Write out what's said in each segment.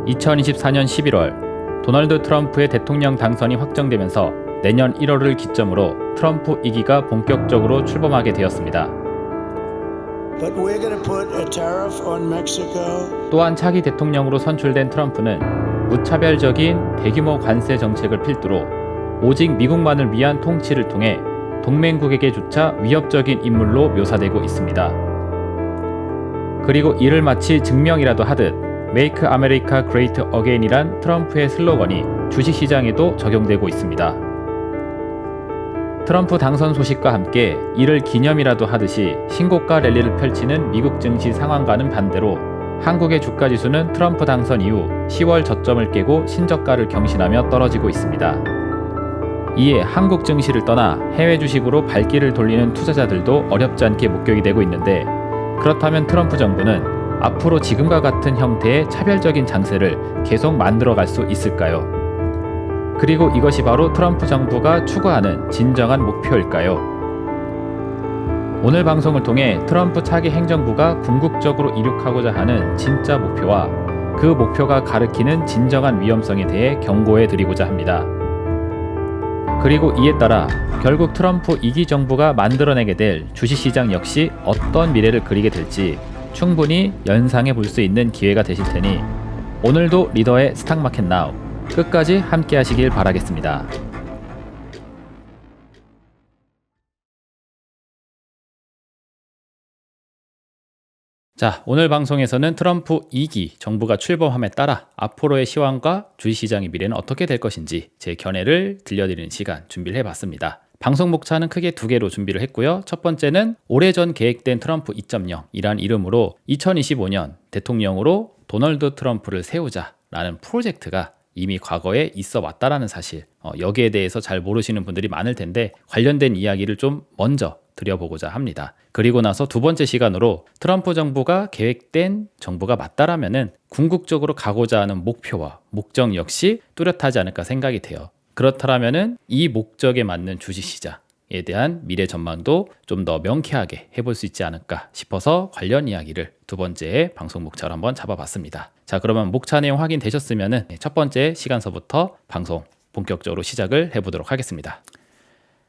2024년 11월 도널드 트럼프의 대통령 당선이 확정되면서 내년 1월을 기점으로 트럼프 2기가 본격적으로 출범하게 되었습니다. But we're going to put a tariff on Mexico. 또한 차기 대통령으로 선출된 트럼프는 무차별적인 대규모 관세 정책을 필두로 오직 미국만을 위한 통치를 통해 동맹국에게조차 위협적인 인물로 묘사되고 있습니다. 그리고 이를 마치 증명이라도 하듯 Make America Great Again이란 트럼프의 슬로건이 주식시장에도 적용되고 있습니다. 트럼프 당선 소식과 함께 이를 기념이라도 하듯이 신고가 랠리를 펼치는 미국 증시 상황과는 반대로 한국의 주가지수는 트럼프 당선 이후 10월 저점을 깨고 신저가를 경신하며 떨어지고 있습니다. 이에 한국 증시를 떠나 해외 주식으로 발길을 돌리는 투자자들도 어렵지 않게 목격이 되고 있는데, 그렇다면 트럼프 정부는 앞으로 지금과 같은 형태의 차별적인 장세를 계속 만들어갈 수 있을까요? 그리고 이것이 바로 트럼프 정부가 추구하는 진정한 목표일까요? 오늘 방송을 통해 트럼프 차기 행정부가 궁극적으로 이룩하고자 하는 진짜 목표와 그 목표가 가리키는 진정한 위험성에 대해 경고해 드리고자 합니다. 그리고 이에 따라 결국 트럼프 2기 정부가 만들어내게 될 주식시장 역시 어떤 미래를 그리게 될지 충분히 연상해 볼 수 있는 기회가 되실 테니 오늘도 리더의 스탁마켓 나우 끝까지 함께 하시길 바라겠습니다. 자, 오늘 방송에서는 트럼프 2기 정부가 출범함에 따라 앞으로의 시황과 주식시장의 미래는 어떻게 될 것인지 제 견해를 들려드리는 시간 준비를 해봤습니다. 방송 목차는 크게 두 개로 준비를 했고요. 첫 번째는 오래전 계획된 트럼프 2.0이란 이름으로 2025년 대통령으로 도널드 트럼프를 세우자라는 프로젝트가 이미 과거에 있어 왔다라는 사실, 여기에 대해서 잘 모르시는 분들이 많을 텐데 관련된 이야기를 좀 먼저 드려보고자 합니다. 그리고 나서 두 번째 시간으로 트럼프 정부가 계획된 정부가 맞다라면은 궁극적으로 가고자 하는 목표와 목적 역시 뚜렷하지 않을까 생각이 돼요. 그렇다면은 이 목적에 맞는 주식시장에 대한 미래 전망도 좀 더 명쾌하게 해볼 수 있지 않을까 싶어서 관련 이야기를 두 번째 방송 목차로 한번 잡아봤습니다. 자, 그러면 목차 내용 확인되셨으면은 첫 번째 시간서부터 방송 본격적으로 시작을 해보도록 하겠습니다.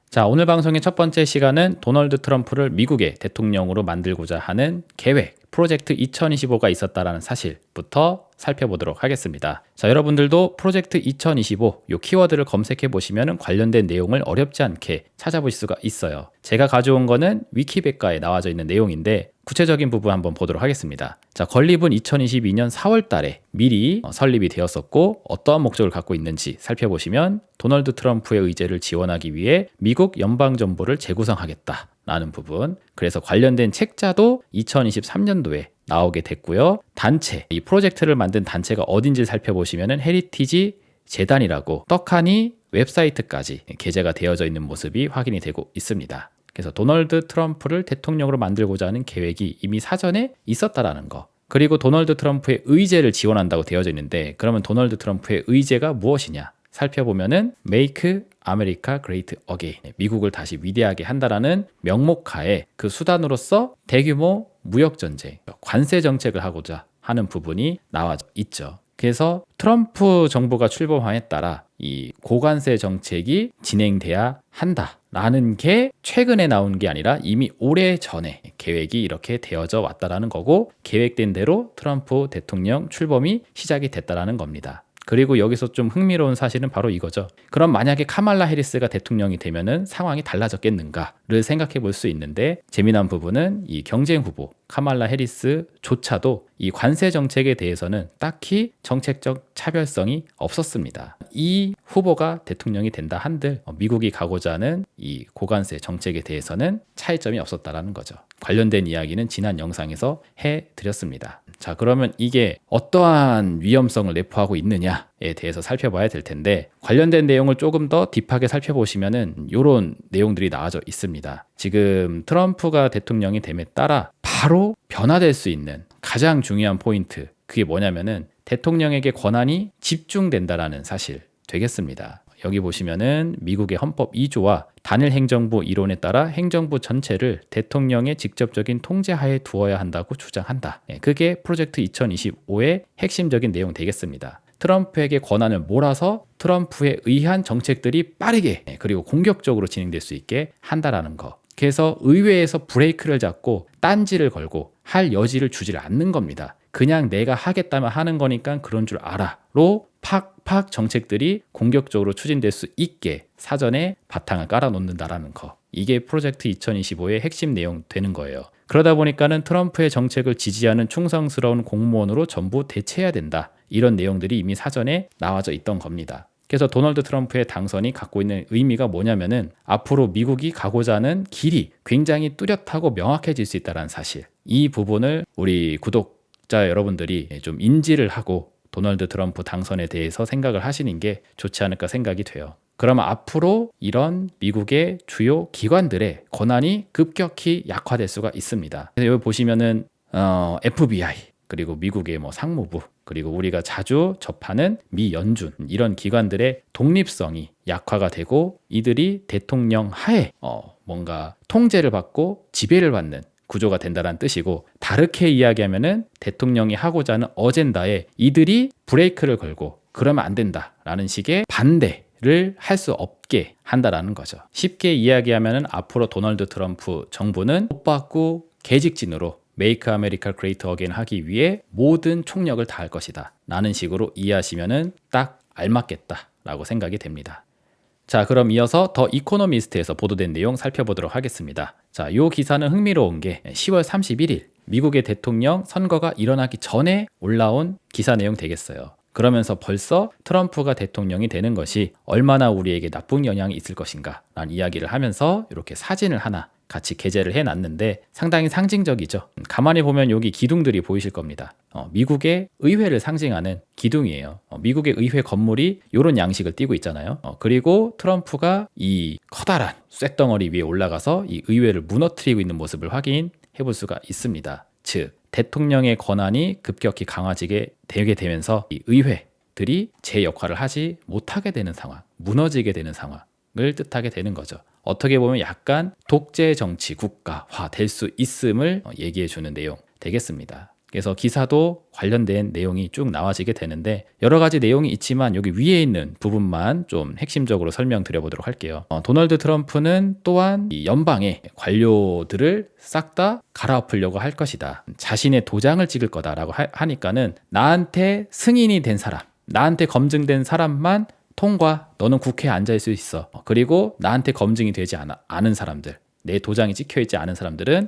자, 오늘 방송의 첫 번째 시간은 도널드 트럼프를 미국의 대통령으로 만들고자 하는 계획, 프로젝트 2025가 있었다라는 사실부터 살펴보도록 하겠습니다. 자, 여러분들도 프로젝트 2025 이 키워드를 검색해 보시면 관련된 내용을 어렵지 않게 찾아보실 수가 있어요. 제가 가져온 거는 위키백과에 나와져 있는 내용인데 구체적인 부분 한번 보도록 하겠습니다. 자, 건립은 2022년 4월 달에 미리 설립이 되었었고 어떠한 목적을 갖고 있는지 살펴보시면 도널드 트럼프의 의제를 지원하기 위해 미국 연방정부를 재구성하겠다 라는 부분, 그래서 관련된 책자도 2023년도에 나오게 됐고요. 단체, 이 프로젝트를 만든 단체가 어딘지 살펴보시면 헤리티지 재단이라고 떡하니 웹사이트까지 게재가 되어져 있는 모습이 확인이 되고 있습니다. 그래서 도널드 트럼프를 대통령으로 만들고자 하는 계획이 이미 사전에 있었다라는 거. 그리고 도널드 트럼프의 의제를 지원한다고 되어져 있는데, 그러면 도널드 트럼프의 의제가 무엇이냐 살펴보면은 Make America Great Again, 미국을 다시 위대하게 한다라는 명목하에 그 수단으로서 대규모 무역전쟁, 관세 정책을 하고자 하는 부분이 나와 있죠. 그래서 트럼프 정부가 출범함에 따라 이 고관세 정책이 진행돼야 한다라는 게 최근에 나온 게 아니라 이미 오래 전에 계획이 이렇게 되어져 왔다라는 거고, 계획된 대로 트럼프 대통령 출범이 시작이 됐다라는 겁니다. 그리고 여기서 좀 흥미로운 사실은 바로 이거죠. 그럼 만약에 카말라 해리스가 대통령이 되면은 상황이 달라졌겠는가를 생각해 볼 수 있는데, 재미난 부분은 이 경쟁 후보 카말라 해리스조차도 이 관세 정책에 대해서는 딱히 정책적 차별성이 없었습니다. 이 후보가 대통령이 된다 한들 미국이 가고자 하는 이 고관세 정책에 대해서는 차이점이 없었다라는 거죠. 관련된 이야기는 지난 영상에서 해드렸습니다. 자, 그러면 이게 어떠한 위험성을 내포하고 있느냐에 대해서 살펴봐야 될 텐데, 관련된 내용을 조금 더 딥하게 살펴보시면은 이런 내용들이 나와져 있습니다. 지금 트럼프가 대통령이 됨에 따라 바로 변화될 수 있는 가장 중요한 포인트, 그게 뭐냐면은 대통령에게 권한이 집중된다라는 사실 되겠습니다. 여기 보시면은 미국의 헌법 2조와 단일 행정부 이론에 따라 행정부 전체를 대통령의 직접적인 통제하에 두어야 한다고 주장한다. 그게 프로젝트 2025의 핵심적인 내용 되겠습니다. 트럼프에게 권한을 몰아서 트럼프에 의한 정책들이 빠르게 그리고 공격적으로 진행될 수 있게 한다라는 거. 그래서 의회에서 브레이크를 잡고 딴지를 걸고 할 여지를 주질 않는 겁니다. 그냥 내가 하겠다면 하는 거니까 그런 줄 알아로 팍팍 정책들이 공격적으로 추진될 수 있게 사전에 바탕을 깔아놓는다라는 거. 이게 프로젝트 2025의 핵심 내용 되는 거예요. 그러다 보니까는 트럼프의 정책을 지지하는 충성스러운 공무원으로 전부 대체해야 된다. 이런 내용들이 이미 사전에 나와져 있던 겁니다. 그래서 도널드 트럼프의 당선이 갖고 있는 의미가 뭐냐면은 앞으로 미국이 가고자 하는 길이 굉장히 뚜렷하고 명확해질 수 있다는 사실. 이 부분을 우리 구독자 여러분들이 좀 인지를 하고 도널드 트럼프 당선에 대해서 생각을 하시는 게 좋지 않을까 생각이 돼요. 그러면 앞으로 이런 미국의 주요 기관들의 권한이 급격히 약화될 수가 있습니다. 그래서 여기 보시면은 FBI 그리고 미국의 상무부 그리고 우리가 자주 접하는 미 연준 이런 기관들의 독립성이 약화가 되고 이들이 대통령 하에 뭔가 통제를 받고 지배를 받는 구조가 된다는 뜻이고 다르게 이야기하면은 대통령이 하고자 하는 어젠다에 이들이 브레이크를 걸고 그러면 안 된다라는 식의 반대를 할 수 없게 한다라는 거죠. 쉽게 이야기하면은 앞으로 도널드 트럼프 정부는 못 받고 계직진으로 메이크 아메리카 그레이트 어게인 하기 위해 모든 총력을 다할 것이다 라는 식으로 이해하시면은 딱 알맞겠다라고 생각이 됩니다. 자, 그럼 이어서 더 이코노미스트에서 보도된 내용 살펴보도록 하겠습니다. 자, 이 기사는 흥미로운 게 10월 31일 미국의 대통령 선거가 일어나기 전에 올라온 기사 내용 되겠어요. 그러면서 벌써 트럼프가 대통령이 되는 것이 얼마나 우리에게 나쁜 영향이 있을 것인가 라는 이야기를 하면서 이렇게 사진을 하나 같이 게재를 해놨는데 상당히 상징적이죠. 가만히 보면 여기 기둥들이 보이실 겁니다. 미국의 의회를 상징하는 기둥이에요. 미국의 의회 건물이 이런 양식을 띠고 있잖아요. 그리고 트럼프가 이 커다란 쇳덩어리 위에 올라가서 이 의회를 무너뜨리고 있는 모습을 확인해 볼 수가 있습니다. 즉 대통령의 권한이 급격히 강화지게 되게 되면서 이 의회들이 제 역할을 하지 못하게 되는 상황, 무너지게 되는 상황을 뜻하게 되는 거죠. 어떻게 보면 약간 독재 정치 국가화 될 수 있음을 얘기해 주는 내용 되겠습니다. 그래서 기사도 관련된 내용이 쭉 나와지게 되는데 여러 가지 내용이 있지만 여기 위에 있는 부분만 좀 핵심적으로 설명드려 보도록 할게요. 도널드 트럼프는 또한 이 연방의 관료들을 싹 다 갈아엎으려고 할 것이다. 자신의 도장을 찍을 거다라고 하니까는 나한테 승인이 된 사람, 나한테 검증된 사람만 통과, 너는 국회에 앉아 있을 수 있어. 그리고 나한테 검증이 되지 않은 사람들, 내 도장이 찍혀있지 않은 사람들은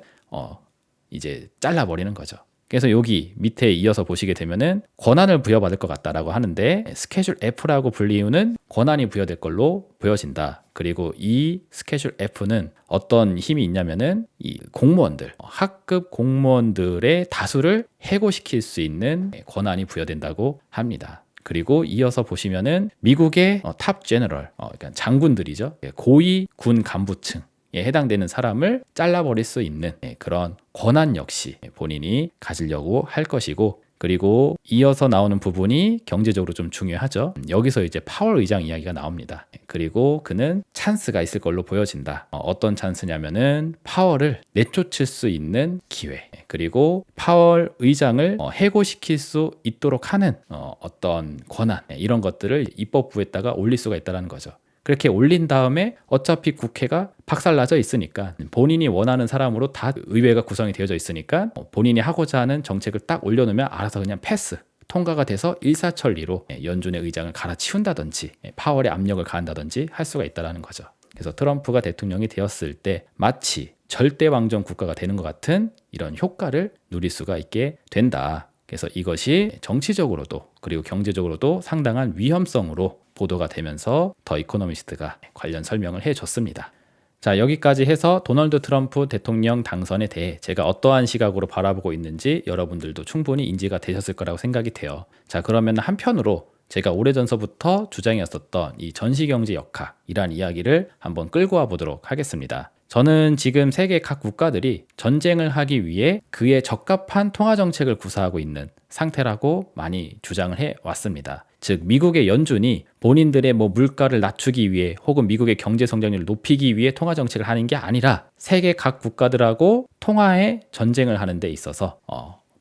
이제 잘라버리는 거죠. 그래서 여기 밑에 이어서 보시게 되면은 권한을 부여받을 것 같다라고 하는데 스케줄 F라고 불리우는 권한이 부여될 걸로 보여진다. 그리고 이 스케줄 F는 어떤 힘이 있냐면은 이 공무원들, 하급 공무원들의 다수를 해고시킬 수 있는 권한이 부여된다고 합니다. 그리고 이어서 보시면은 미국의 탑 제너럴, 그러니까 장군들이죠. 고위 군 간부층에 해당되는 사람을 잘라버릴 수 있는 그런 권한 역시 본인이 가지려고 할 것이고, 그리고 이어서 나오는 부분이 경제적으로 좀 중요하죠. 여기서 이제 파월 의장 이야기가 나옵니다. 그리고 그는 찬스가 있을 걸로 보여진다. 어떤 찬스냐면은 파월을 내쫓을 수 있는 기회, 그리고 파월 의장을 해고시킬 수 있도록 하는 어떤 권한, 이런 것들을 입법부에다가 올릴 수가 있다는 거죠. 그렇게 올린 다음에 어차피 국회가 박살나져 있으니까 본인이 원하는 사람으로 다 의회가 구성이 되어져 있으니까 본인이 하고자 하는 정책을 딱 올려놓으면 알아서 그냥 패스, 통과가 돼서 일사천리로 연준의 의장을 갈아치운다든지 파월에 압력을 가한다든지 할 수가 있다는 거죠. 그래서 트럼프가 대통령이 되었을 때 마치 절대왕정 국가가 되는 것 같은 이런 효과를 누릴 수가 있게 된다. 그래서 이것이 정치적으로도 그리고 경제적으로도 상당한 위험성으로 보도가 되면서 더 이코노미스트가 관련 설명을 해줬습니다. 자, 여기까지 해서 도널드 트럼프 대통령 당선에 대해 제가 어떠한 시각으로 바라보고 있는지 여러분들도 충분히 인지가 되셨을 거라고 생각이 돼요. 자, 그러면 한편으로 제가 오래전서부터 주장이었었던 이 전시경제 역학이란 이야기를 한번 끌고 와 보도록 하겠습니다. 저는 지금 세계 각 국가들이 전쟁을 하기 위해 그에 적합한 통화정책을 구사하고 있는 상태라고 많이 주장을 해왔습니다. 즉 미국의 연준이 본인들의 뭐 물가를 낮추기 위해 혹은 미국의 경제 성장률을 높이기 위해 통화 정책을 하는 게 아니라 세계 각 국가들하고 통화의 전쟁을 하는 데 있어서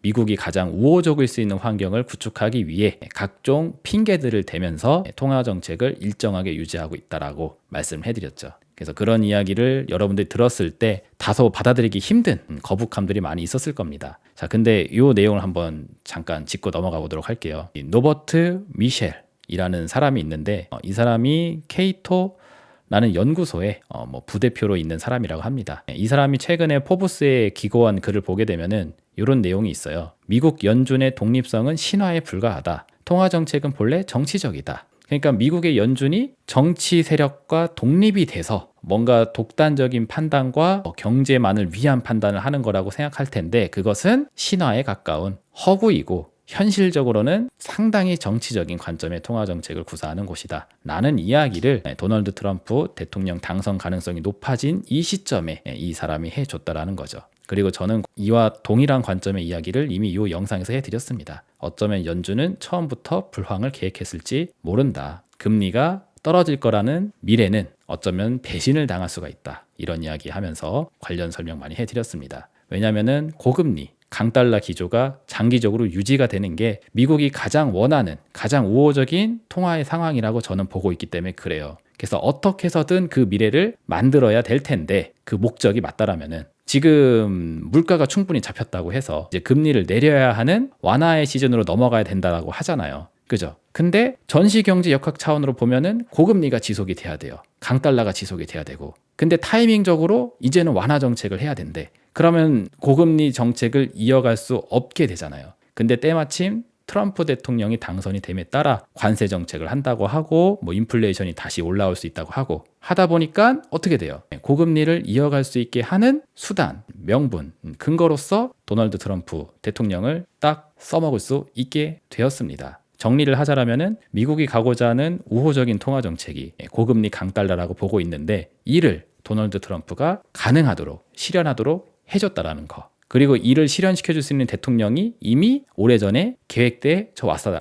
미국이 가장 우호적일 수 있는 환경을 구축하기 위해 각종 핑계들을 대면서 통화 정책을 일정하게 유지하고 있다라고 말씀을 해드렸죠. 그래서 그런 이야기를 여러분들이 들었을 때 다소 받아들이기 힘든 거북함들이 많이 있었을 겁니다. 자, 근데 이 내용을 한번 잠깐 짚고 넘어가 보도록 할게요. 이 노버트 미셸이라는 사람이 있는데 이 사람이 케이토라는 연구소의 부대표로 있는 사람이라고 합니다. 이 사람이 최근에 포브스에 기고한 글을 보게 되면은 이런 내용이 있어요. 미국 연준의 독립성은 신화에 불과하다. 통화 정책은 본래 정치적이다. 그러니까 미국의 연준이 정치 세력과 독립이 돼서 뭔가 독단적인 판단과 경제만을 위한 판단을 하는 거라고 생각할 텐데 그것은 신화에 가까운 허구이고 현실적으로는 상당히 정치적인 관점의 통화 정책을 구사하는 곳이다 라는 이야기를 도널드 트럼프 대통령 당선 가능성이 높아진 이 시점에 이 사람이 해줬다라는 거죠. 그리고 저는 이와 동일한 관점의 이야기를 이미 이 영상에서 해드렸습니다. 어쩌면 연준은 처음부터 불황을 계획했을지 모른다. 금리가 떨어질 거라는 미래는 어쩌면 배신을 당할 수가 있다. 이런 이야기 하면서 관련 설명 많이 해드렸습니다. 왜냐하면 고금리, 강달러 기조가 장기적으로 유지가 되는 게 미국이 가장 원하는 가장 우호적인 통화의 상황이라고 저는 보고 있기 때문에 그래요. 그래서 어떻게 해서든 그 미래를 만들어야 될 텐데 그 목적이 맞다라면은 지금 물가가 충분히 잡혔다고 해서 이제 금리를 내려야 하는 완화의 시즌으로 넘어가야 된다라고 하잖아요. 그죠? 근데 전시경제 역학 차원으로 보면은 고금리가 지속이 돼야 돼요. 강달러가 지속이 돼야 되고. 근데 타이밍적으로 이제는 완화 정책을 해야 된대. 그러면 고금리 정책을 이어갈 수 없게 되잖아요. 근데 때마침 트럼프 대통령이 당선이 됨에 따라 관세 정책을 한다고 하고 인플레이션이 다시 올라올 수 있다고 하고 하다 보니까 어떻게 돼요? 고금리를 이어갈 수 있게 하는 수단, 명분, 근거로서 도널드 트럼프 대통령을 딱 써먹을 수 있게 되었습니다. 정리를 하자라면은 미국이 가고자 하는 우호적인 통화 정책이 고금리 강달러라고 보고 있는데 이를 도널드 트럼프가 가능하도록 실현하도록 해줬다라는 거. 그리고 이를 실현시켜줄 수 있는 대통령이 이미 오래전에 계획대에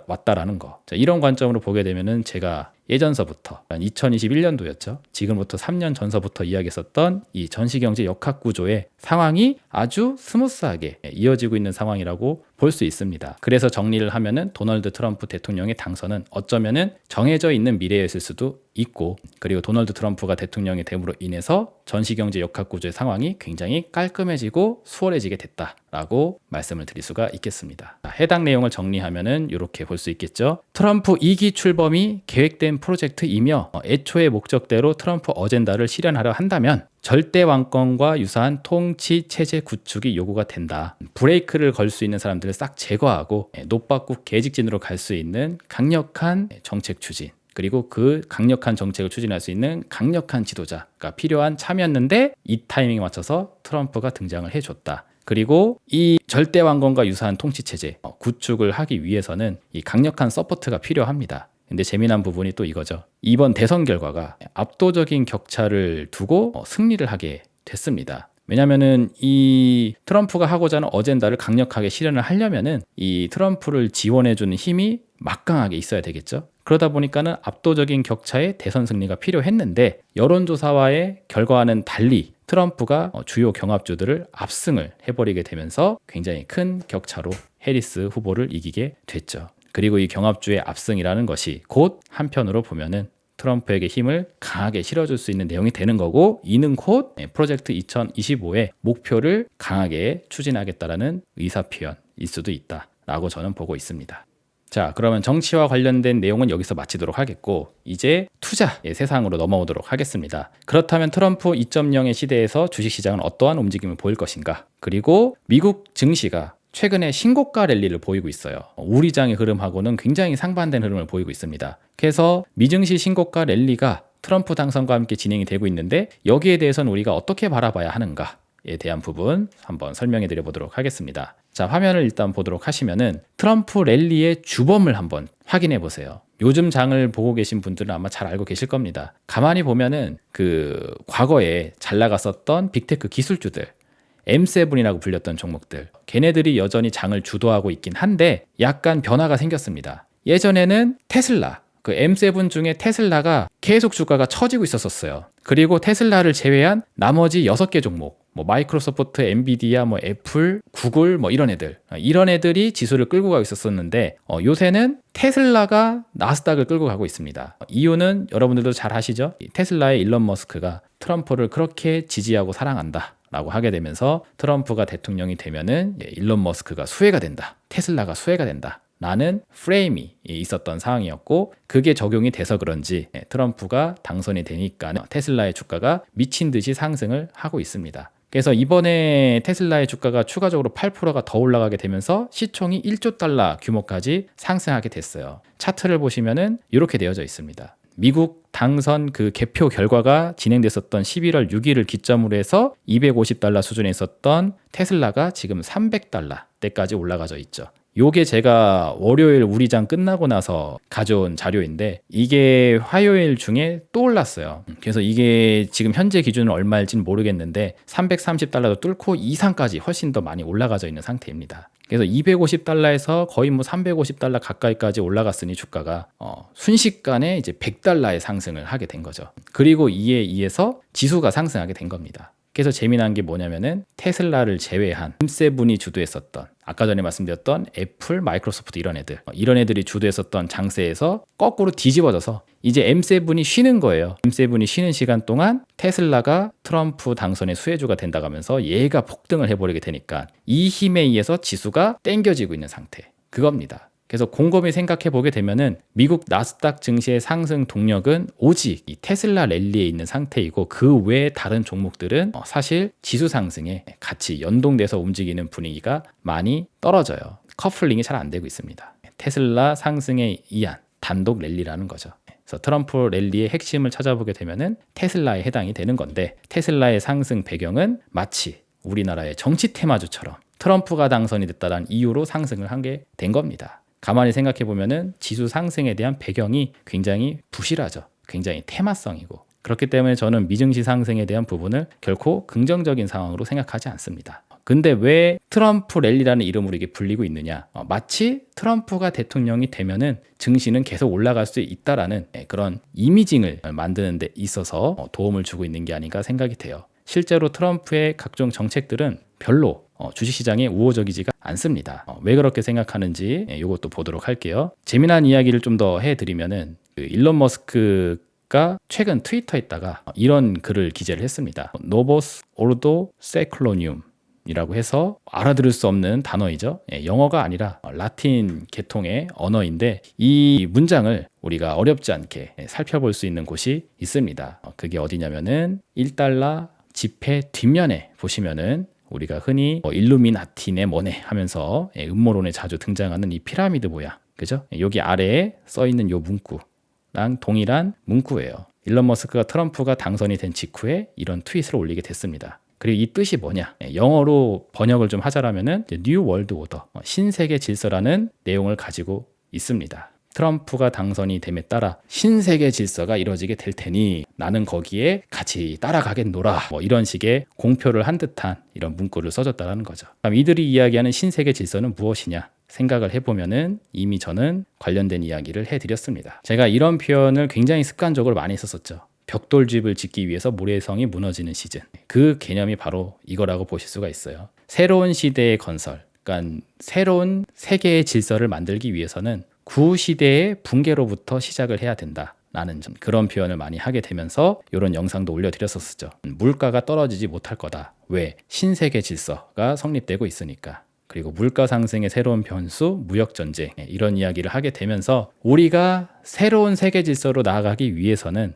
왔다라는 거. 자, 이런 관점으로 보게 되면은 제가 예전서부터 2021년도였죠. 지금부터 3년 전서부터 이야기했었던 이 전시경제 역학구조의 상황이 아주 스무스하게 이어지고 있는 상황이라고 볼 수 있습니다. 그래서 정리를 하면은 도널드 트럼프 대통령의 당선은 어쩌면은 정해져 있는 미래였을 수도 있고 그리고 도널드 트럼프가 대통령이 됨으로 인해서 전시경제 역학구조의 상황이 굉장히 깔끔해지고 수월해지게 됐다라고 말씀을 드릴 수가 있겠습니다. 해당 내용을 정리하면은 이렇게 볼 수 있겠죠. 트럼프 2기 출범이 계획된 프로젝트이며 애초의 목적대로 트럼프 어젠다를 실현하려 한다면 절대 왕권과 유사한 통치 체제 구축이 요구가 된다. 브레이크를 걸 수 있는 사람들을 싹 제거하고 노빠꾸 계직진으로 갈 수 있는 강력한 정책 추진 그리고 그 강력한 정책을 추진할 수 있는 강력한 지도자가 필요한 참이었는데 이 타이밍에 맞춰서 트럼프가 등장을 해줬다. 그리고 이 절대 왕권과 유사한 통치 체제 구축을 하기 위해서는 이 강력한 서포트가 필요합니다. 근데 재미난 부분이 또 이거죠. 이번 대선 결과가 압도적인 격차를 두고 승리를 하게 됐습니다. 왜냐면은 이 트럼프가 하고자 하는 어젠다를 강력하게 실현을 하려면은 이 트럼프를 지원해주는 힘이 막강하게 있어야 되겠죠. 그러다 보니까는 압도적인 격차의 대선 승리가 필요했는데 여론조사와의 결과와는 달리 트럼프가 주요 경합주들을 압승을 해버리게 되면서 굉장히 큰 격차로 해리스 후보를 이기게 됐죠. 그리고 이 경합주의 압승이라는 것이 곧 한편으로 보면은 트럼프에게 힘을 강하게 실어줄 수 있는 내용이 되는 거고 이는 곧 프로젝트 2025의 목표를 강하게 추진하겠다라는 의사표현일 수도 있다라고 저는 보고 있습니다. 자, 그러면 정치와 관련된 내용은 여기서 마치도록 하겠고 이제 투자의 세상으로 넘어오도록 하겠습니다. 그렇다면 트럼프 2.0의 시대에서 주식시장은 어떠한 움직임을 보일 것인가? 그리고 미국 증시가 최근에 신고가 랠리를 보이고 있어요. 우리장의 흐름하고는 굉장히 상반된 흐름을 보이고 있습니다. 그래서 미증시 신고가 랠리가 트럼프 당선과 함께 진행이 되고 있는데 여기에 대해서는 우리가 어떻게 바라봐야 하는가에 대한 부분 한번 설명해 드려 보도록 하겠습니다. 자, 화면을 일단 보도록 하시면은 트럼프 랠리의 주범을 한번 확인해 보세요. 요즘 장을 보고 계신 분들은 아마 잘 알고 계실 겁니다. 가만히 보면은 그 과거에 잘 나갔었던 빅테크 기술주들 M7이라고 불렸던 종목들 걔네들이 여전히 장을 주도하고 있긴 한데 약간 변화가 생겼습니다. 예전에는 테슬라, 그 M7 중에 테슬라가 계속 주가가 처지고 있었어요. 그리고 테슬라를 제외한 나머지 6개 종목, 뭐 마이크로소프트, 엔비디아, 뭐 애플, 구글, 뭐 이런 애들이 지수를 끌고 가고 있었는데 요새는 테슬라가 나스닥을 끌고 가고 있습니다. 이유는 여러분들도 잘 아시죠? 테슬라의 일론 머스크가 트럼프를 그렇게 지지하고 사랑한다 라고 하게 되면서 트럼프가 대통령이 되면은 일론 머스크가 수혜가 된다, 테슬라가 수혜가 된다 라는 프레임이 있었던 상황이었고, 그게 적용이 돼서 그런지 트럼프가 당선이 되니까 테슬라의 주가가 미친 듯이 상승을 하고 있습니다. 그래서 이번에 테슬라의 주가가 추가적으로 8%가 더 올라가게 되면서 시총이 1조 달러 규모까지 상승하게 됐어요. 차트를 보시면은 이렇게 되어져 있습니다. 미국 당선 그 개표 결과가 진행됐었던 11월 6일을 기점으로 해서 250달러 수준에 있었던 테슬라가 지금 300달러 대까지 올라가져 있죠. 요게 제가 월요일 우리장 끝나고 나서 가져온 자료인데 이게 화요일 중에 또 올랐어요. 그래서 이게 지금 현재 기준은 얼마일지는 모르겠는데 330달러도 뚫고 이상까지 훨씬 더 많이 올라가져 있는 상태입니다. 그래서 250달러에서 거의 뭐 350달러 가까이까지 올라갔으니 주가가 순식간에 이제 100달러의 상승을 하게 된 거죠. 그리고 이에 의해서 지수가 상승하게 된 겁니다. 그래서 재미난 게 뭐냐면은 테슬라를 제외한 M7이 주도했었던, 아까 전에 말씀드렸던 애플, 마이크로소프트 이런 애들이 주도했었던 장세에서 거꾸로 뒤집어져서 이제 M7이 쉬는 거예요. M7이 쉬는 시간 동안 테슬라가 트럼프 당선의 수혜주가 된다고 하면서 얘가 폭등을 해버리게 되니까 이 힘에 의해서 지수가 땡겨지고 있는 상태, 그겁니다. 그래서 곰곰이 생각해 보게 되면은 미국 나스닥 증시의 상승 동력은 오직 이 테슬라 랠리에 있는 상태이고, 그 외의 다른 종목들은 사실 지수 상승에 같이 연동돼서 움직이는 분위기가 많이 떨어져요. 커플링이 잘 안 되고 있습니다. 테슬라 상승에 의한 단독 랠리라는 거죠. 그래서 트럼프 랠리의 핵심을 찾아보게 되면은 테슬라에 해당이 되는 건데, 테슬라의 상승 배경은 마치 우리나라의 정치 테마주처럼 트럼프가 당선이 됐다는 이유로 상승을 한 게 된 겁니다. 가만히 생각해 보면은 지수 상승에 대한 배경이 굉장히 부실하죠. 굉장히 테마성이고, 그렇기 때문에 저는 미증시 상승에 대한 부분을 결코 긍정적인 상황으로 생각하지 않습니다. 근데 왜 트럼프 랠리라는 이름으로 이게 불리고 있느냐? 마치 트럼프가 대통령이 되면은 증시는 계속 올라갈 수 있다라는 그런 이미징을 만드는 데 있어서 도움을 주고 있는 게 아닌가 생각이 돼요. 실제로 트럼프의 각종 정책들은 별로 주식시장에 우호적이지가 않습니다. 왜 그렇게 생각하는지 이것도 보도록 할게요. 재미난 이야기를 좀 더 해드리면은 일론 머스크가 최근 트위터에다가 이런 글을 기재를 했습니다. 노보스 오르도 세클로늄 이라고 해서 알아들을 수 없는 단어이죠. 영어가 아니라 라틴 계통의 언어인데 이 문장을 우리가 어렵지 않게 살펴볼 수 있는 곳이 있습니다. 그게 어디냐면은 1달러 지폐 뒷면에 보시면은 우리가 흔히 일루미나티네 뭐네 하면서 음모론에 자주 등장하는 이 피라미드 모양, 그죠? 여기 아래에 써 있는 요 문구랑 동일한 문구예요. 일론 머스크가 트럼프가 당선이 된 직후에 이런 트윗을 올리게 됐습니다. 그리고 이 뜻이 뭐냐? 영어로 번역을 좀 하자라면은 뉴 월드 오더, 신세계 질서라는 내용을 가지고 있습니다. 트럼프가 당선이 됨에 따라 신세계 질서가 이루어지게 될 테니 나는 거기에 같이 따라가겠노라, 뭐 이런 식의 공표를 한 듯한 이런 문구를 써줬다는 거죠. 그럼 이들이 이야기하는 신세계 질서는 무엇이냐 생각을 해보면은 이미 저는 관련된 이야기를 해드렸습니다. 제가 이런 표현을 굉장히 습관적으로 많이 썼었죠. 벽돌집을 짓기 위해서 모래성이 무너지는 시즌. 그 개념이 바로 이거라고 보실 수가 있어요. 새로운 시대의 건설, 그러니까 새로운 세계의 질서를 만들기 위해서는 구시대의 붕괴로부터 시작을 해야 된다 라는 그런 표현을 많이 하게 되면서 이런 영상도 올려드렸었죠. 물가가 떨어지지 못할 거다. 왜? 신세계 질서가 성립되고 있으니까. 그리고 물가 상승의 새로운 변수, 무역전쟁, 이런 이야기를 하게 되면서 우리가 새로운 세계 질서로 나아가기 위해서는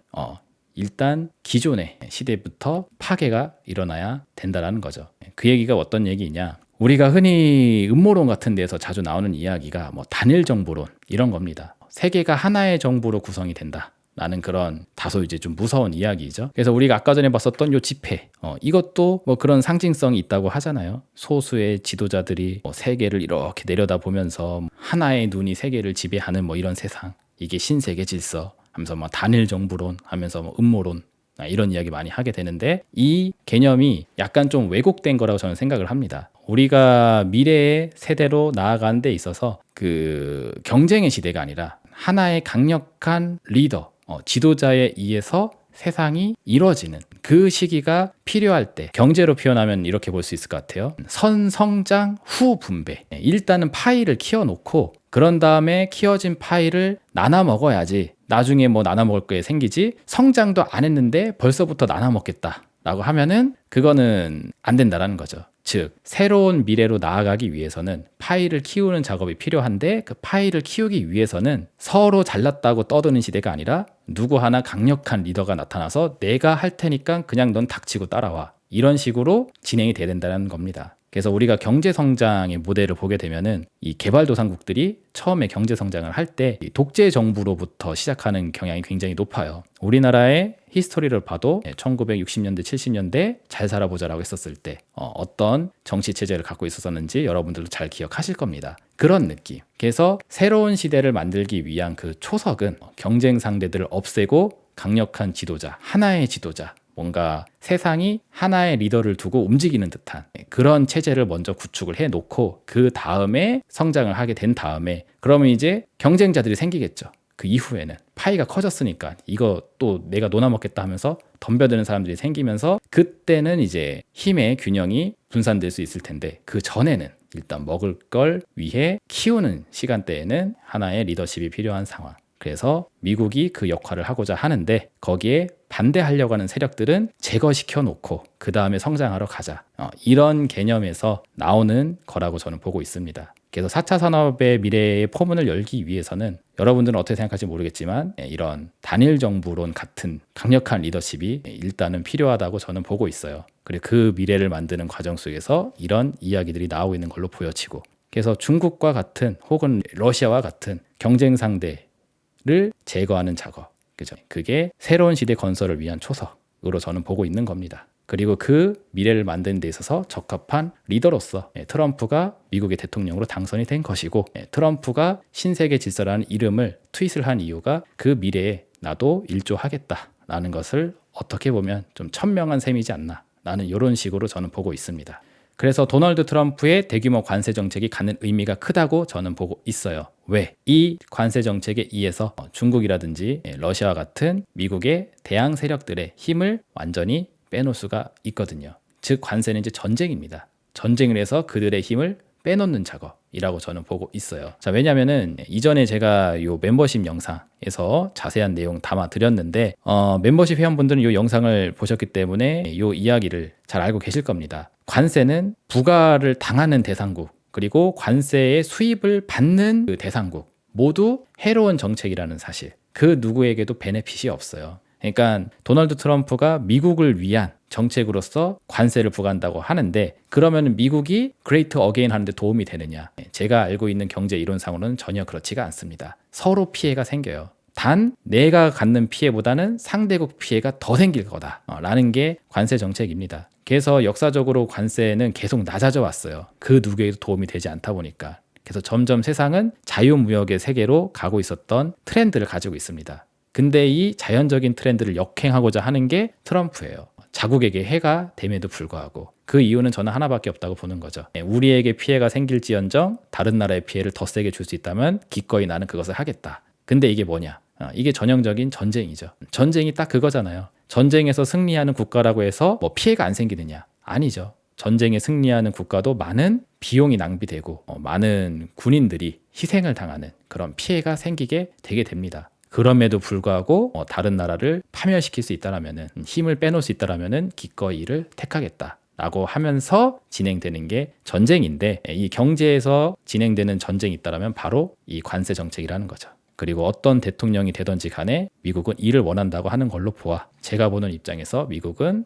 일단 기존의 시대부터 파괴가 일어나야 된다라는 거죠. 그 얘기가 어떤 얘기냐? 우리가 흔히 음모론 같은 데서 자주 나오는 이야기가 뭐 단일 정보론 이런 겁니다. 세계가 하나의 정보로 구성이 된다 라는 그런 다소 이제 좀 무서운 이야기죠. 그래서 우리가 아까 전에 봤었던 요 지폐, 이것도 뭐 그런 상징성이 있다고 하잖아요. 소수의 지도자들이 세계를 이렇게 내려다보면서 하나의 눈이 세계를 지배하는 뭐 이런 세상, 이게 신세계 질서 하면서 뭐 단일 정보론 하면서 뭐 음모론 이런 이야기 많이 하게 되는데 이 개념이 약간 좀 왜곡된 거라고 저는 생각을 합니다. 우리가 미래의 세대로 나아가는 데 있어서 그 경쟁의 시대가 아니라 하나의 강력한 리더, 지도자에 의해서 세상이 이루어지는 그 시기가 필요할 때, 경제로 표현하면 이렇게 볼 수 있을 것 같아요. 선성장 후 분배. 일단은 파이를 키워놓고 그런 다음에 키워진 파이를 나눠 먹어야지 나중에 뭐 나눠 먹을 게 생기지, 성장도 안 했는데 벌써부터 나눠 먹겠다 라고 하면은 그거는 안 된다라는 거죠. 즉 새로운 미래로 나아가기 위해서는 파이를 키우는 작업이 필요한데, 그 파이를 키우기 위해서는 서로 잘났다고 떠드는 시대가 아니라 누구 하나 강력한 리더가 나타나서 내가 할 테니까 그냥 넌 닥치고 따라와, 이런 식으로 진행이 돼야 된다는 겁니다. 그래서 우리가 경제 성장의 모델을 보게 되면은 이 개발도상국들이 처음에 경제 성장을 할 때 독재 정부로부터 시작하는 경향이 굉장히 높아요. 우리나라의 히스토리를 봐도 1960년대, 70년대 잘 살아보자라고 했었을 때 어떤 정치 체제를 갖고 있었는지 여러분들도 잘 기억하실 겁니다. 그런 느낌. 그래서 새로운 시대를 만들기 위한 그 초석은 경쟁 상대들을 없애고 강력한 지도자, 하나의 지도자, 뭔가 세상이 하나의 리더를 두고 움직이는 듯한 그런 체제를 먼저 구축을 해놓고 그 다음에 성장을 하게 된 다음에 그러면 이제 경쟁자들이 생기겠죠. 그 이후에는 파이가 커졌으니까 이거 또 내가 논아먹겠다 하면서 덤벼드는 사람들이 생기면서 그때는 이제 힘의 균형이 분산될 수 있을 텐데, 그 전에는 일단 먹을 걸 위해 키우는 시간대에는 하나의 리더십이 필요한 상황. 그래서 미국이 그 역할을 하고자 하는데 거기에 반대하려고 하는 세력들은 제거시켜 놓고 그 다음에 성장하러 가자, 이런 개념에서 나오는 거라고 저는 보고 있습니다. 그래서 4차 산업의 미래의 포문을 열기 위해서는 여러분들은 어떻게 생각할지 모르겠지만 이런 단일 정부론 같은 강력한 리더십이 일단은 필요하다고 저는 보고 있어요. 그리고 그 미래를 만드는 과정 속에서 이런 이야기들이 나오고 있는 걸로 보여지고, 그래서 중국과 같은 혹은 러시아와 같은 경쟁 상대를 제거하는 작업, 그죠? 그게 새로운 시대 건설을 위한 초석으로 저는 보고 있는 겁니다. 그리고 그 미래를 만드는 데 있어서 적합한 리더로서 트럼프가 미국의 대통령으로 당선이 된 것이고, 트럼프가 신세계 질서라는 이름을 트윗을 한 이유가 그 미래에 나도 일조하겠다라는 것을 어떻게 보면 좀 천명한 셈이지 않나, 나는 이런 식으로 저는 보고 있습니다. 그래서 도널드 트럼프의 대규모 관세 정책이 갖는 의미가 크다고 저는 보고 있어요. 왜? 이 관세 정책에 의해서 중국이라든지 러시아와 같은 미국의 대항 세력들의 힘을 완전히 빼놓을 수가 있거든요. 즉 관세는 이제 전쟁입니다. 전쟁을 해서 그들의 힘을 빼놓는 작업이라고 저는 보고 있어요. 자, 왜냐면은 이전에 제가 요 멤버십 영상에서 자세한 내용 담아 드렸는데 멤버십 회원분들은 요 영상을 보셨기 때문에 요 이야기를 잘 알고 계실 겁니다. 관세는 부과를 당하는 대상국, 그리고 관세의 수입을 받는 그 대상국 모두 해로운 정책이라는 사실, 그 누구에게도 베네핏이 없어요. 그러니까 도널드 트럼프가 미국을 위한 정책으로서 관세를 부과한다고 하는데, 그러면 미국이 그레이트 어게인 하는데 도움이 되느냐? 제가 알고 있는 경제 이론상으로는 전혀 그렇지가 않습니다. 서로 피해가 생겨요. 단 내가 갖는 피해보다는 상대국 피해가 더 생길 거다라는 게 관세 정책입니다. 그래서 역사적으로 관세는 계속 낮아져 왔어요. 그 누구에도 도움이 되지 않다 보니까. 그래서 점점 세상은 자유무역의 세계로 가고 있었던 트렌드를 가지고 있습니다. 근데 이 자연적인 트렌드를 역행하고자 하는 게 트럼프예요. 자국에게 해가 됨에도 불구하고. 그 이유는 저는 하나밖에 없다고 보는 거죠. 우리에게 피해가 생길지언정 다른 나라의 피해를 더 세게 줄 수 있다면 기꺼이 나는 그것을 하겠다. 근데 이게 뭐냐? 이게 전형적인 전쟁이죠. 전쟁이 딱 그거잖아요. 전쟁에서 승리하는 국가라고 해서 뭐 피해가 안 생기느냐? 아니죠. 전쟁에 승리하는 국가도 많은 비용이 낭비되고 많은 군인들이 희생을 당하는 그런 피해가 생기게 되게 됩니다. 그럼에도 불구하고 다른 나라를 파멸시킬 수 있다라면은, 힘을 빼놓을 수 있다라면은 기꺼이 이를 택하겠다라고 하면서 진행되는 게 전쟁인데, 이 경제에서 진행되는 전쟁이 있다라면 바로 이 관세 정책이라는 거죠. 그리고 어떤 대통령이 되든지 간에 미국은 이를 원한다고 하는 걸로 보아 제가 보는 입장에서 미국은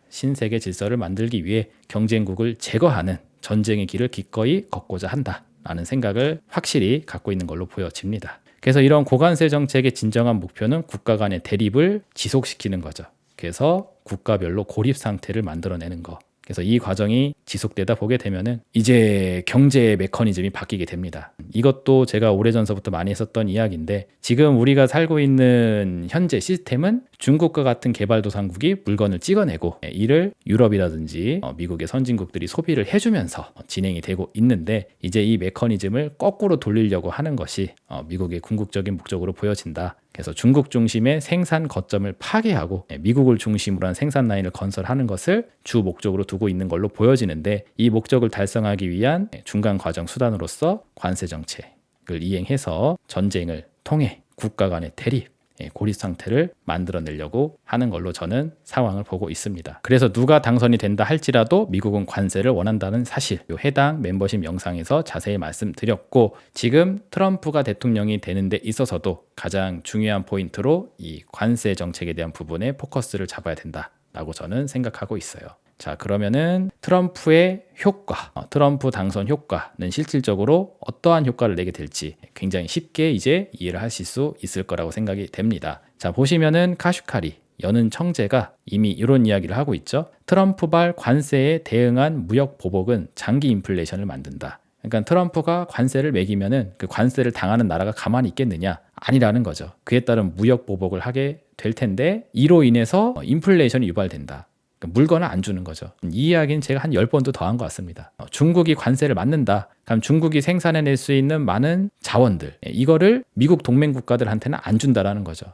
신세계 질서를 만들기 위해 경쟁국을 제거하는 전쟁의 길을 기꺼이 걷고자 한다라는 생각을 확실히 갖고 있는 걸로 보여집니다. 그래서 이런 고관세 정책의 진정한 목표는 국가 간의 대립을 지속시키는 거죠. 그래서 국가별로 고립 상태를 만들어내는 거. 그래서 이 과정이 지속되다 보게 되면은 이제 경제의 메커니즘이 바뀌게 됩니다. 이것도 제가 오래전서부터 많이 했었던 이야기인데, 지금 우리가 살고 있는 현재 시스템은 중국과 같은 개발도상국이 물건을 찍어내고 이를 유럽이라든지 미국의 선진국들이 소비를 해주면서 진행이 되고 있는데, 이제 이 메커니즘을 거꾸로 돌리려고 하는 것이 미국의 궁극적인 목적으로 보여진다. 그래서 중국 중심의 생산 거점을 파괴하고 미국을 중심으로 한 생산 라인을 건설하는 것을 주 목적으로 두고 있는 걸로 보여지는데, 이 목적을 달성하기 위한 중간 과정 수단으로서 관세 정책을 이행해서 전쟁을 통해 국가 간의 대립, 고립 상태를 만들어내려고 하는 걸로 저는 상황을 보고 있습니다. 그래서 누가 당선이 된다 할지라도 미국은 관세를 원한다는 사실, 해당 멤버십 영상에서 자세히 말씀드렸고, 지금 트럼프가 대통령이 되는 데 있어서도 가장 중요한 포인트로 이 관세 정책에 대한 부분에 포커스를 잡아야 된다라고 저는 생각하고 있어요. 자, 그러면은 트럼프의 효과, 트럼프 당선 효과는 실질적으로 어떠한 효과를 내게 될지 굉장히 쉽게 이제 이해를 하실 수 있을 거라고 생각이 됩니다. 자, 보시면은 카슈카리 여는 청재가 이미 이런 이야기를 하고 있죠. 트럼프발 관세에 대응한 무역 보복은 장기 인플레이션을 만든다. 그러니까 트럼프가 관세를 매기면은 그 관세를 당하는 나라가 가만히 있겠느냐? 아니라는 거죠. 그에 따른 무역 보복을 하게 될 텐데, 이로 인해서 인플레이션이 유발된다. 물건을 안 주는 거죠. 이 이야기는 제가 한 10번도 더 한 것 같습니다. 중국이 관세를 맞는다. 그럼 중국이 생산해낼 수 있는 많은 자원들, 이거를 미국 동맹 국가들한테는 안 준다라는 거죠.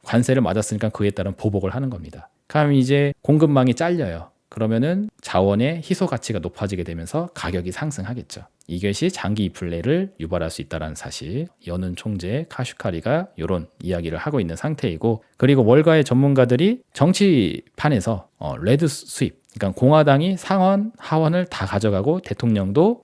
관세를 맞았으니까 그에 따른 보복을 하는 겁니다. 그럼 이제 공급망이 잘려요. 그러면은 자원의 희소 가치가 높아지게 되면서 가격이 상승하겠죠. 이것이 장기 인플레를 유발할 수 있다는 사실, 여는 총재 카슈카리가 이런 이야기를 하고 있는 상태이고, 그리고 월가의 전문가들이 정치판에서 레드 스윕, 그러니까 공화당이 상원, 하원을 다 가져가고 대통령도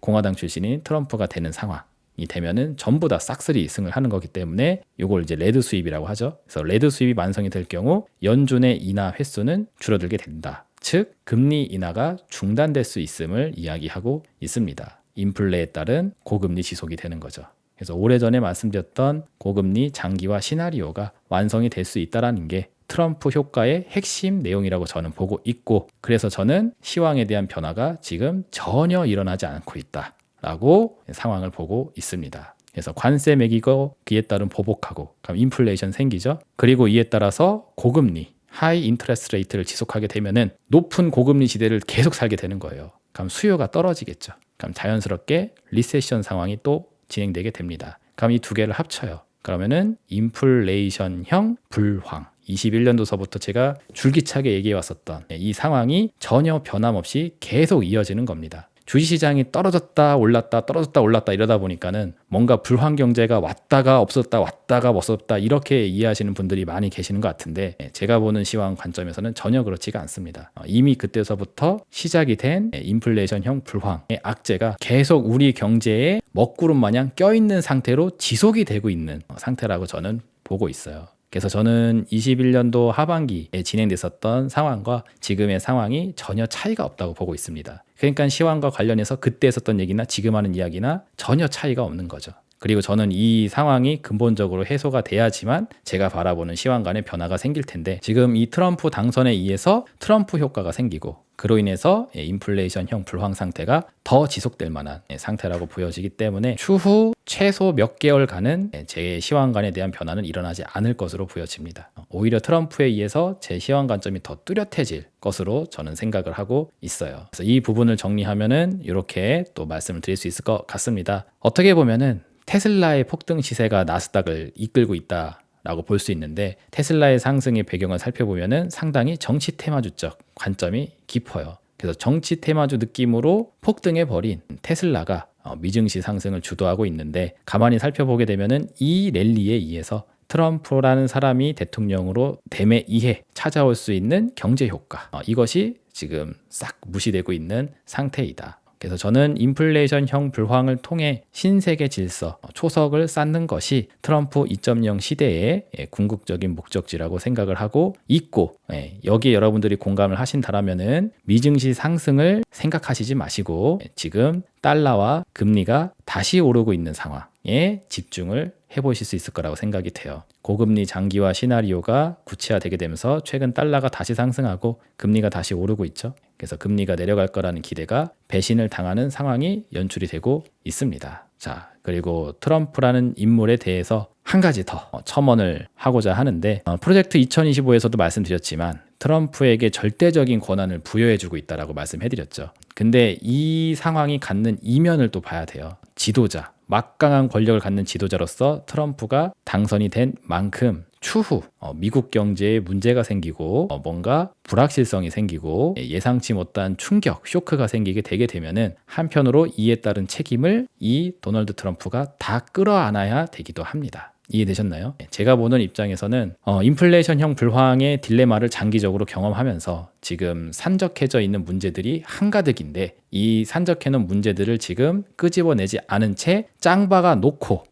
공화당 출신인 트럼프가 되는 상황이 되면은 전부 다 싹쓸이 승을 하는 거기 때문에 이걸 이제 레드 스윕이라고 하죠. 그래서 레드 스윕이 완성이 될 경우 연준의 인하 횟수는 줄어들게 된다. 즉 금리 인하가 중단될 수 있음을 이야기하고 있습니다. 인플레에 따른 고금리 지속이 되는 거죠. 그래서 오래전에 말씀드렸던 고금리 장기화 시나리오가 완성이 될 수 있다는 게 트럼프 효과의 핵심 내용이라고 저는 보고 있고, 그래서 저는 시황에 대한 변화가 지금 전혀 일어나지 않고 있다라고 상황을 보고 있습니다. 그래서 관세 매기고 그에 따른 보복하고 그럼 인플레이션 생기죠. 그리고 이에 따라서 고금리 하이 인터레스트 레이트를 지속하게 되면은 높은 고금리 시대를 계속 살게 되는 거예요. 그럼 수요가 떨어지겠죠. 그럼 자연스럽게 리세션 상황이 또 진행되게 됩니다. 그럼 이 두 개를 합쳐요. 그러면은 인플레이션형 불황, 21년도서부터 제가 줄기차게 얘기해 왔었던 이 상황이 전혀 변함없이 계속 이어지는 겁니다. 주식시장이 떨어졌다 올랐다 떨어졌다 올랐다 이러다 보니까는 뭔가 불황 경제가 왔다가 없었다 왔다가 없었다 이렇게 이해하시는 분들이 많이 계시는 것 같은데, 제가 보는 시황 관점에서는 전혀 그렇지가 않습니다. 이미 그때서부터 시작이 된 인플레이션형 불황의 악재가 계속 우리 경제에 먹구름 마냥 껴있는 상태로 지속이 되고 있는 상태라고 저는 보고 있어요. 그래서 저는 21년도 하반기에 진행됐었던 상황과 지금의 상황이 전혀 차이가 없다고 보고 있습니다. 그러니까 시황과 관련해서 그때 했었던 얘기나 지금 하는 이야기나 전혀 차이가 없는 거죠. 그리고 저는 이 상황이 근본적으로 해소가 돼야지만 제가 바라보는 시황 간의 변화가 생길 텐데, 지금 이 트럼프 당선에 의해서 트럼프 효과가 생기고 그로 인해서 인플레이션형 불황 상태가 더 지속될 만한 상태라고 보여지기 때문에 추후 최소 몇 개월간은 제 시황관에 대한 변화는 일어나지 않을 것으로 보여집니다. 오히려 트럼프에 의해서 제 시황 관점이 더 뚜렷해질 것으로 저는 생각을 하고 있어요. 그래서 이 부분을 정리하면은 이렇게 또 말씀을 드릴 수 있을 것 같습니다. 어떻게 보면은 테슬라의 폭등 시세가 나스닥을 이끌고 있다라고 볼 수 있는데, 테슬라의 상승의 배경을 살펴보면은 상당히 정치 테마주적 관점이 깊어요. 그래서 정치 테마주 느낌으로 폭등해 버린 테슬라가 미증시 상승을 주도하고 있는데, 가만히 살펴보게 되면은 이 랠리에 의해서 트럼프라는 사람이 대통령으로 됨에 의해 찾아올 수 있는 경제 효과, 이것이 지금 싹 무시되고 있는 상태이다. 그래서 저는 인플레이션형 불황을 통해 신세계 질서, 초석을 쌓는 것이 트럼프 2.0 시대의 궁극적인 목적지라고 생각을 하고 있고, 여기에 여러분들이 공감을 하신다라면은 미증시 상승을 생각하시지 마시고 지금 달러와 금리가 다시 오르고 있는 상황에 집중을 해보실 수 있을 거라고 생각이 돼요. 고금리 장기화 시나리오가 구체화되게 되면서 최근 달러가 다시 상승하고 금리가 다시 오르고 있죠. 그래서 금리가 내려갈 거라는 기대가 배신을 당하는 상황이 연출이 되고 있습니다. 자, 그리고 트럼프라는 인물에 대해서 한 가지 더 첨언을 하고자 하는데 프로젝트 2025에서도 말씀드렸지만 트럼프에게 절대적인 권한을 부여해주고 있다라고 말씀해드렸죠. 근데 이 상황이 갖는 이면을 또 봐야 돼요. 지도자, 막강한 권력을 갖는 지도자로서 트럼프가 당선이 된 만큼 추후 미국 경제에 문제가 생기고 뭔가 불확실성이 생기고 예상치 못한 충격, 쇼크가 생기게 되게 되면은 한편으로 이에 따른 책임을 이 도널드 트럼프가 다 끌어안아야 되기도 합니다. 이해되셨나요? 제가 보는 입장에서는 인플레이션형 불황의 딜레마를 장기적으로 경험하면서 지금 산적해져 있는 문제들이 한가득인데 이 산적해놓은 문제들을 지금 끄집어내지 않은 채 짱박아 놓고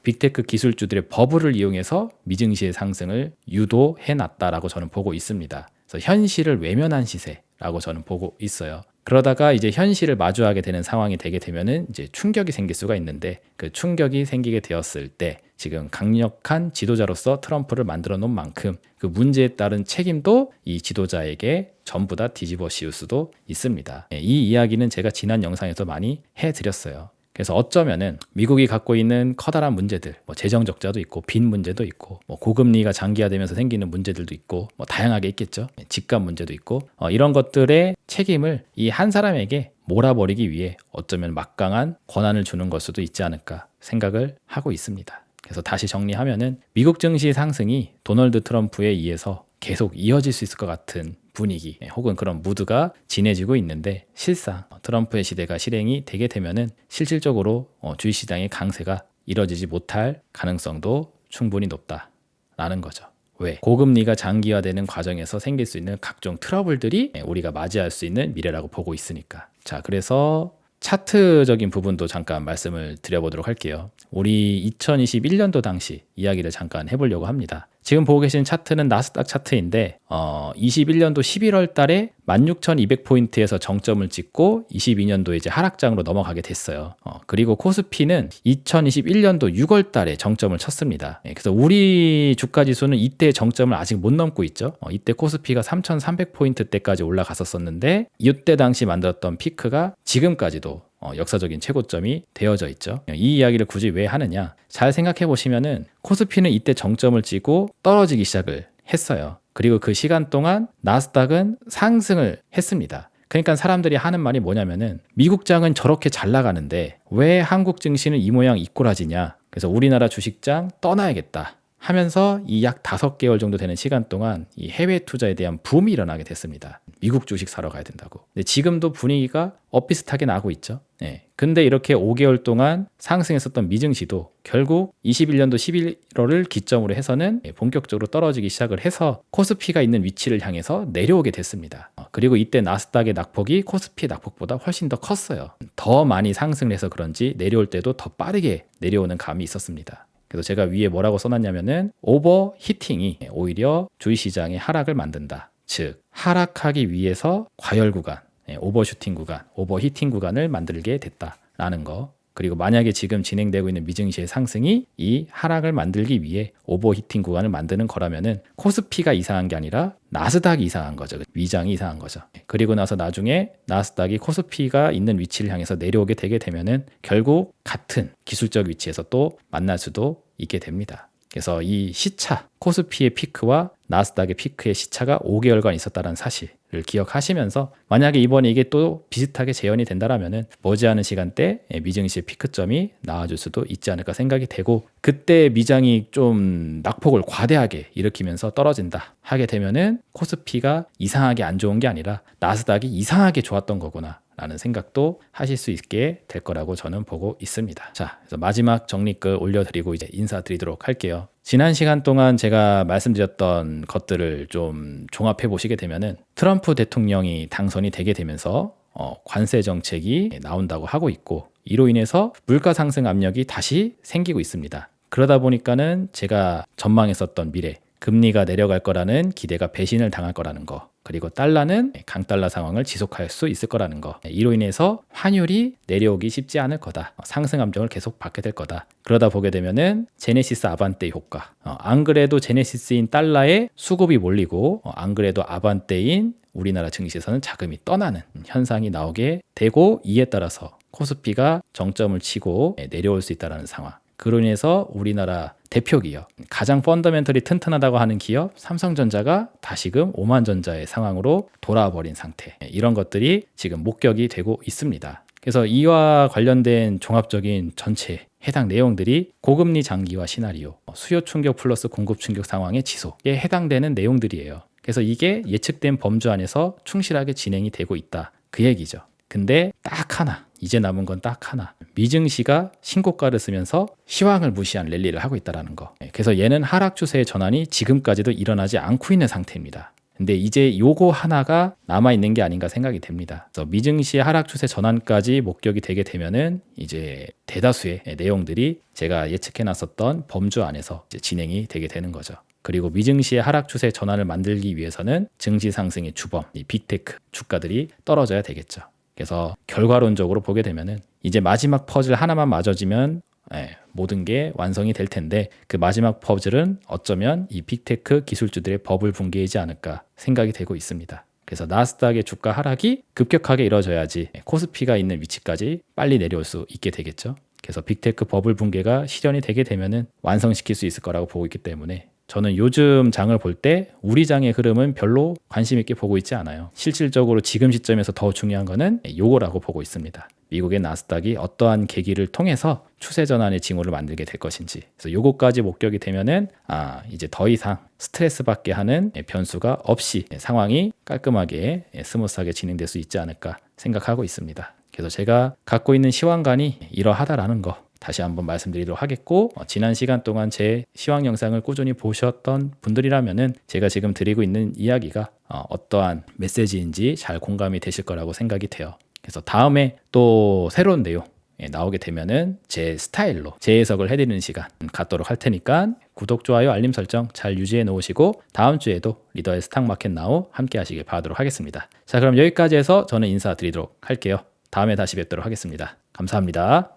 빅테크 기술주들의 버블을 이용해서 미증시의 상승을 유도해놨다라고 저는 보고 있습니다. 그래서 현실을 외면한 시세라고 저는 보고 있어요. 그러다가 이제 현실을 마주하게 되는 상황이 되게 되면은 이제 충격이 생길 수가 있는데 그 충격이 생기게 되었을 때 지금 강력한 지도자로서 트럼프를 만들어 놓은 만큼 그 문제에 따른 책임도 이 지도자에게 전부 다 뒤집어 씌울 수도 있습니다. 이 이야기는 제가 지난 영상에서 많이 해드렸어요. 그래서 어쩌면은 미국이 갖고 있는 커다란 문제들, 재정 적자도 있고 빈 문제도 있고 고금리가 장기화되면서 생기는 문제들도 있고 다양하게 있겠죠. 집값 문제도 있고 이런 것들의 책임을 이 한 사람에게 몰아버리기 위해 어쩌면 막강한 권한을 주는 걸 수도 있지 않을까 생각을 하고 있습니다. 그래서 다시 정리하면은 미국 증시 상승이 도널드 트럼프에 의해서 계속 이어질 수 있을 것 같은 분위기 혹은 그런 무드가 진해지고 있는데 실상 트럼프의 시대가 실행이 되게 되면은 실질적으로 주식시장의 강세가 이뤄지지 못할 가능성도 충분히 높다라는 거죠. 왜? 고금리가 장기화되는 과정에서 생길 수 있는 각종 트러블들이 우리가 맞이할 수 있는 미래라고 보고 있으니까. 자, 그래서 차트적인 부분도 잠깐 말씀을 드려보도록 할게요. 우리 2021년도 당시 이야기를 잠깐 해보려고 합니다. 지금 보고 계신 차트는 나스닥 차트인데 21년도 11월 달에 16,200포인트에서 정점을 찍고 22년도에 이제 하락장으로 넘어가게 됐어요. 그리고 코스피는 2021년도 6월 달에 정점을 쳤습니다. 그래서 우리 주가 지수는 이때 정점을 아직 못 넘고 있죠. 이때 코스피가 3,300포인트대까지 올라갔었는데 이때 당시 만들었던 피크가 지금까지도 역사적인 최고점이 되어져 있죠. 이 이야기를 굳이 왜 하느냐? 잘 생각해 보시면은 코스피는 이때 정점을 찍고 떨어지기 시작을 했어요. 그리고 그 시간 동안 나스닥은 상승을 했습니다. 그러니까 사람들이 하는 말이 뭐냐면은 미국장은 저렇게 잘 나가는데 왜 한국 증시는 이 모양 이 꼴아지냐? 그래서 우리나라 주식장 떠나야겠다 하면서 이 약 5개월 정도 되는 시간 동안 이 해외 투자에 대한 붐이 일어나게 됐습니다. 미국 주식 사러 가야 된다고. 근데 지금도 분위기가 엇비슷하게 나고 있죠. 근데 이렇게 5개월 동안 상승했었던 미증시도 결국 21년도 11월을 기점으로 해서는 본격적으로 떨어지기 시작을 해서 코스피가 있는 위치를 향해서 내려오게 됐습니다. 그리고 이때 나스닥의 낙폭이 코스피의 낙폭보다 훨씬 더 컸어요. 더 많이 상승을 해서 그런지 내려올 때도 더 빠르게 내려오는 감이 있었습니다. 그래서 제가 위에 뭐라고 써놨냐면은 오버히팅이 오히려 주식시장의 하락을 만든다. 즉 하락하기 위해서 과열 구간, 오버슈팅 구간, 오버히팅 구간을 만들게 됐다라는 거. 그리고 만약에 지금 진행되고 있는 미증시의 상승이 이 하락을 만들기 위해 오버히팅 구간을 만드는 거라면은 코스피가 이상한 게 아니라 나스닥이 이상한 거죠. 위장이 이상한 거죠. 그리고 나서 나중에 나스닥이 코스피가 있는 위치를 향해서 내려오게 되게 되면은 결국 같은 기술적 위치에서 또 만날 수도 있게 됩니다. 그래서 이 시차, 코스피의 피크와 나스닥의 피크의 시차가 5개월간 있었다는 사실을 기억하시면서 만약에 이번에 이게 또 비슷하게 재현이 된다라면은 머지않은 시간대 미증시의 피크점이 나와줄 수도 있지 않을까 생각이 되고 그때 미장이 좀 낙폭을 과대하게 일으키면서 떨어진다 하게 되면은 코스피가 이상하게 안 좋은 게 아니라 나스닥이 이상하게 좋았던 거구나 라는 생각도 하실 수 있게 될 거라고 저는 보고 있습니다. 자, 그래서 마지막 정리글 올려드리고 이제 인사드리도록 할게요. 지난 시간 동안 제가 말씀드렸던 것들을 좀 종합해 보시게 되면은 트럼프 대통령이 당선이 되게 되면서 관세 정책이 나온다고 하고 있고 이로 인해서 물가 상승 압력이 다시 생기고 있습니다. 그러다 보니까는 제가 전망했었던 미래 금리가 내려갈 거라는 기대가 배신을 당할 거라는 거, 그리고 달러는 강달러 상황을 지속할 수 있을 거라는 거, 이로 인해서 환율이 내려오기 쉽지 않을 거다. 상승 함정을 계속 받게 될 거다. 그러다 보게 되면은 제네시스 아반떼 효과, 안 그래도 제네시스인 달러에 수급이 몰리고 안 그래도 아반떼인 우리나라 증시에서는 자금이 떠나는 현상이 나오게 되고, 이에 따라서 코스피가 정점을 치고 내려올 수 있다는 상황. 그로 인해서 우리나라 대표 기업, 가장 펀더멘털이 튼튼하다고 하는 기업 삼성전자가 다시금 오만전자의 상황으로 돌아와 버린 상태, 이런 것들이 지금 목격이 되고 있습니다. 그래서 이와 관련된 종합적인 전체 해당 내용들이 고금리 장기화 시나리오, 수요 충격 플러스 공급 충격 상황의 지속에 해당되는 내용들이에요. 그래서 이게 예측된 범주 안에서 충실하게 진행이 되고 있다, 그 얘기죠. 근데 딱 하나, 이제 남은 건 딱 하나, 미증시가 신고가를 쓰면서 시황을 무시한 랠리를 하고 있다는 거. 그래서 얘는 하락 추세의 전환이 지금까지도 일어나지 않고 있는 상태입니다. 근데 이제 요거 하나가 남아있는 게 아닌가 생각이 됩니다. 그래서 미증시의 하락 추세 전환까지 목격이 되게 되면은 이제 대다수의 내용들이 제가 예측해놨었던 범주 안에서 이제 진행이 되게 되는 거죠. 그리고 미증시의 하락 추세 전환을 만들기 위해서는 증시 상승의 주범, 이 빅테크 주가들이 떨어져야 되겠죠. 그래서 결과론적으로 보게 되면은 이제 마지막 퍼즐 하나만 맞아지면 모든 게 완성이 될 텐데, 그 마지막 퍼즐은 어쩌면 이 빅테크 기술주들의 버블 붕괴이지 않을까 생각이 되고 있습니다. 그래서 나스닥의 주가 하락이 급격하게 이뤄져야지 코스피가 있는 위치까지 빨리 내려올 수 있게 되겠죠. 그래서 빅테크 버블 붕괴가 실현이 되게 되면은 완성시킬 수 있을 거라고 보고 있기 때문에, 저는 요즘 장을 볼 때 우리 장의 흐름은 별로 관심 있게 보고 있지 않아요. 실질적으로 지금 시점에서 더 중요한 거는 요거라고 보고 있습니다. 미국의 나스닥이 어떠한 계기를 통해서 추세 전환의 징후를 만들게 될 것인지. 그래서 요거까지 목격이 되면은 이제 더 이상 스트레스 받게 하는 변수가 없이 상황이 깔끔하게 스무스하게 진행될 수 있지 않을까 생각하고 있습니다. 그래서 제가 갖고 있는 시황관이 이러하다라는 거 다시 한번 말씀드리도록 하겠고, 지난 시간 동안 제 시황 영상을 꾸준히 보셨던 분들이라면은 제가 지금 드리고 있는 이야기가 어떠한 메시지인지 잘 공감이 되실 거라고 생각이 돼요. 그래서 다음에 또 새로운 내용 나오게 되면은 제 스타일로 재해석을 해드리는 시간 갖도록 할 테니까 구독, 좋아요, 알림 설정 잘 유지해 놓으시고, 다음 주에도 리더의 스탁마켓 나우 함께 하시길 바라도록 하겠습니다. 자, 그럼 여기까지 해서 저는 인사드리도록 할게요. 다음에 다시 뵙도록 하겠습니다. 감사합니다.